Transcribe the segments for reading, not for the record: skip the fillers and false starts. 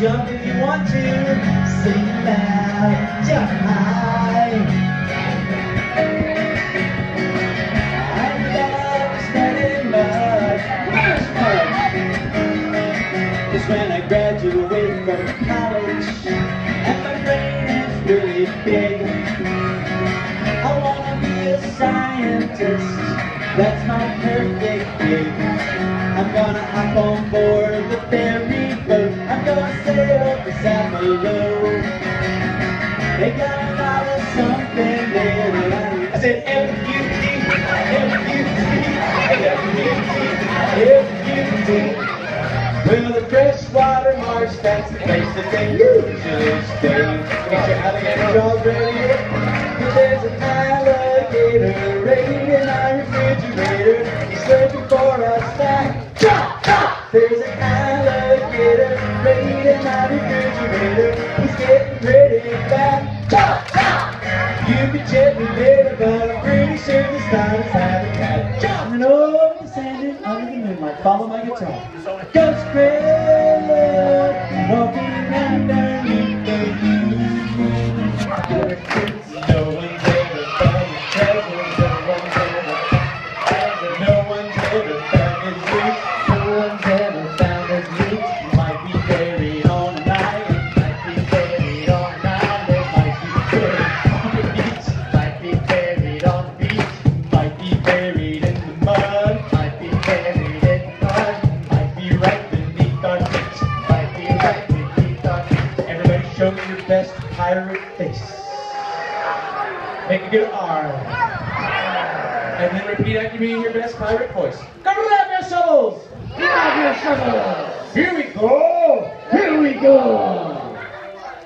jump if you want to. Sing loud, jump high. I'm back standing mud. Where's mud? It's when I graduate from college and my brain is really big. I wanna be a scientist, that's my perfect gig. I'm gonna hop on board the ferry boat, I'm gonna sail to Saint-Malo. They got a lot of something there. I said F-U-D, F-U-D, F-U-D, F-U-D. Well, the freshwater marsh, that's the place that they usually stay. Get your alligator jaws ready. There's an alligator right in our refrigerator. He's looking for a snack. Chop, chop! There's an alligator right in our refrigerator. He's getting pretty fat. Chop, chop! You can check me later, but I'm pretty sure this time it's having cat. Jumping over the sand and under the moonlight. Follow my guitar. Ghost Craig, walking underneath the moon. No one's ever found his treasure. No one's ever found his roots. No one's ever found his roots. Might be buried on an island. Might be buried on an island. Might be buried on the beach. Might be buried on the beach. Might be buried in the mud. Might be buried in the mud. Might be right beneath our feet. Might be right beneath our feet. Everybody show me your best pirate face. Make a good R. And then repeat after me in your best pirate voice. Go grab your shovels! Grab your shovels! Here we go! Here we go!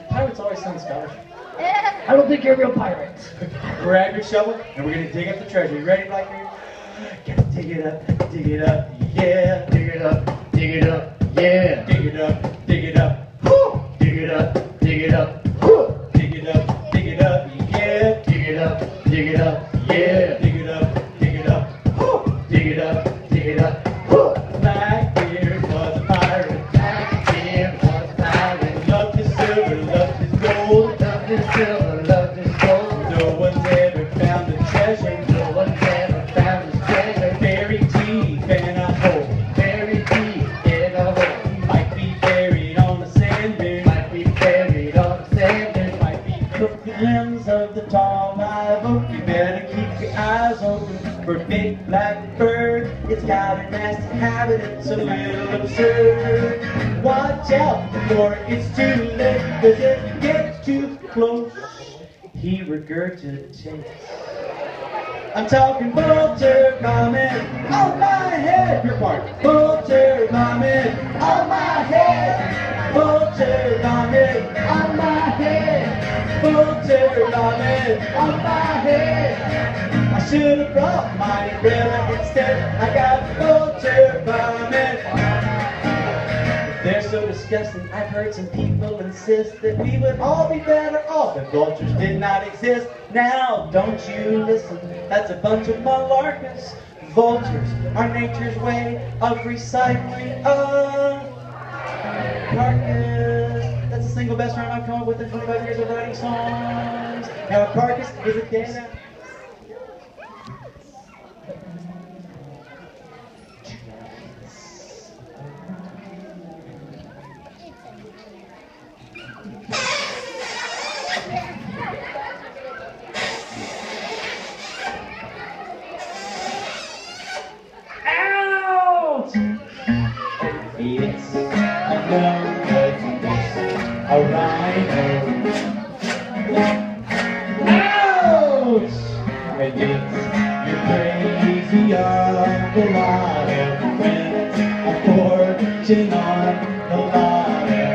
Pirates always sound Scottish. I don't think you're a real pirate. Grab your shovel, and we're gonna dig up the treasure. You ready, Blackbeard? Gotta dig it up, yeah. Dig it up, dig it up, yeah. Dig it up, whoo! Dig it up, dig it up, Whoo! Dig it up, yeah. dig it up, dig it up, yeah. Dig it up, whoo! Dig it up, dig it up, whoo. Blackbeard was a pirate. Blackbeard was a pirate. Loved his silver, loved his gold. Loved his silver, loved his gold. No one's ever found the treasure. No one's ever found his treasure. Buried deep in a hole. Buried deep in a hole. Might be buried on the sand dune. Might be buried on the sand dune. Might be crooked limbs of the tall live oak. You better keep your eyes open for a big black bird. It's got a nasty habit, it's a little absurd. Watch out before it's too late, cause if you get too close, he regurgitates. I'm talking vulture vomit on my head. Your part. Vulture vomit on my head. Vulture vomit On my head, vulture vomit. on my head. I should have brought my umbrella instead. I got vulture vomit. They're so disgusting. I've heard some people insist that we would all be better off if vultures did not exist. Now, don't you listen. That's a bunch of malarkey. Vultures are nature's way of recycling a carcass. That's the single best rhyme I've come up with in 25 years of writing songs. Now, a carcass is a dead. Out! It's a no-good, a rhino. Ouch! And it's you're crazy of the water when a fortune on the water.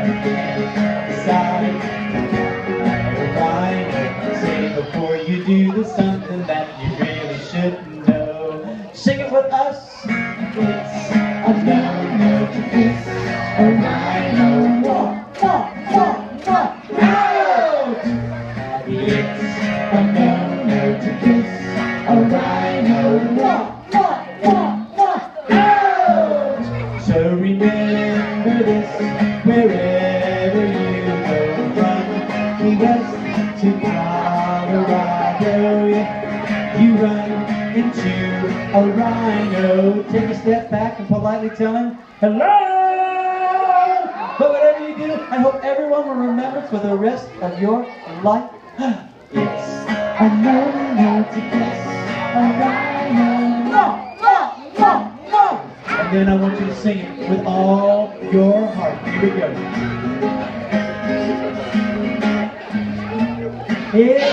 Side of a rhino. Say before you do there's something that you really shouldn't know. Sing it with us. It's a no-no to kiss a rhino. Walk, walk, walk, walk, out! It's a no-no to kiss a rhino. Walk, walk, walk, walk, out! So remember this wherever a rhino. Take a step back and politely tell him, hello! But whatever you do, I hope everyone will remember for the rest of your life. It's a no-no to kiss a rhino. No, no, no, no! And then I want you to sing it with all your heart. Here we go. It's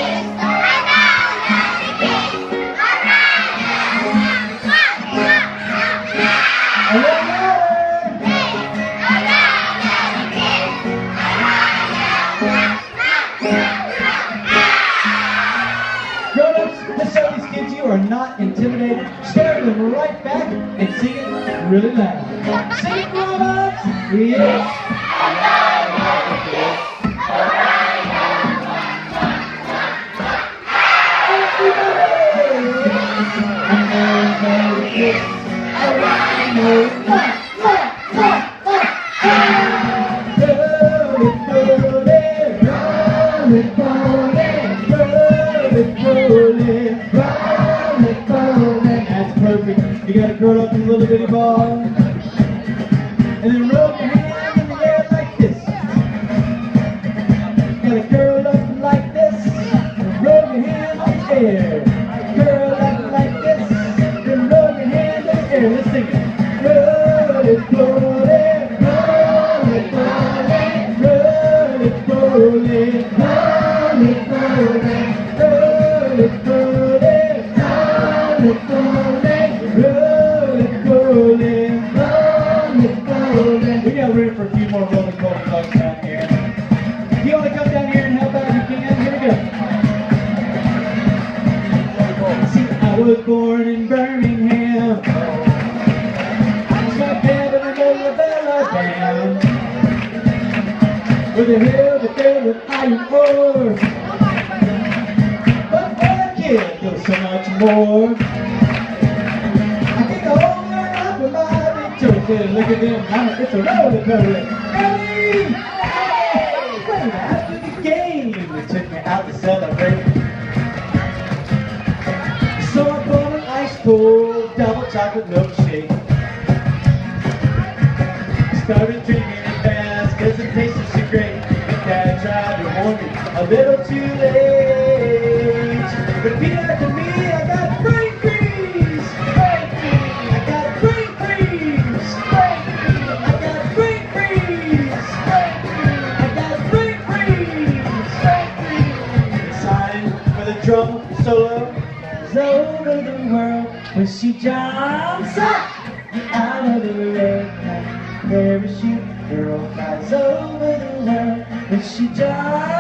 are not intimidated, stare them right back and sing it really loud. Sing it, robots! Yes! You gotta curl up in a little bitty ball, and then rub your hands in the air like this. You gotta curl up like this, and rub your hands in the air. Curl up like this, and rub your hands in the air. Let's sing it. Roll it, roll it, roll it, roll it, roll it, roll it, roll it, roll it, roll it, roll it, roll it, roll it. We got room for a few more rolling coated bugs down here. If you want to come down here and help out, you can. Here we go. See, I was born in Birmingham. Struck down in the middle of Alabama, with a hill that filled with iron ore. But what a kid, there's so much more. I think the whole world up with my big toes. Look at them, it's a roller coaster. Hey! Right after the game, they took me out to celebrate. So I bought an ice cold double chocolate milkshake. Started drinking it fast cause it tasted so great. Dad tried to warn me a little too late. Repeat after me, I got brain freeze! I got brain freeze! I got brain freeze! I got brain freeze! It's time for the drum solo. It's over the world when she jumps up out of the red parachute. Girl flies over the world when she jumps